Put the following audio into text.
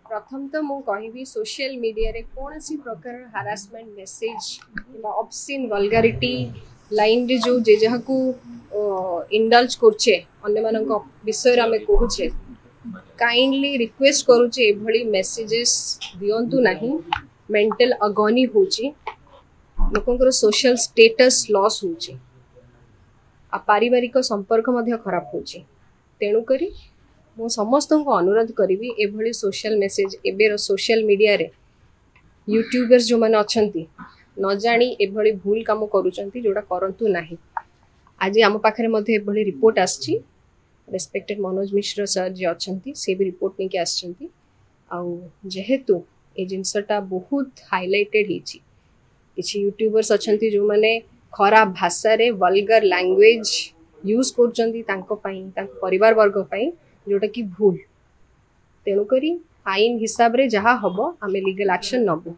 प्रथम तो मु कहबी सोशल मीडिया रे कौन सी प्रकार हारासमेंट मेसेज ऑब्सिन वल्गारिटी लाइन रे जो जे जहा को इंडल्ज करछे अन्य मानक विषय रे हमें कहूचे काइंडली रिक्वेस्ट करूचे एभली मेसेजेस दियंतु नाही मेंटल अगनी होची लोकंकर सोशल स्टेटस लॉस होची आ पारिवारिक संपर्क मध्य खराब होची तेणु करी मु समस्त को अनुरोध करी एभली सोशल मेसेज एबेर सोशल मीडिया रे यूट्यूबर्स जो माने अछंती न जानी एभली भूल काम करूचंती जोडा करंतु नाही। आज आम पाखरे मध्य एभली रिपोर्ट आछि रेस्पेक्टेड मनोज मिश्र सर जे अछंती से भी रिपोर्ट नेके आछंती आ जेहेतु ए जिनसटा बहुत हाइलाइटेड हिची किछि यूट्यूबर्स अछंती जो माने खराब भाषा रे वल्गर लैंग्वेज यूज करचंती तांको पई तांको परिवार वर्ग पई जोटा कि भूल तेणुक आईन हिसाब रे जहाँ हम आम लीगल एक्शन नबू।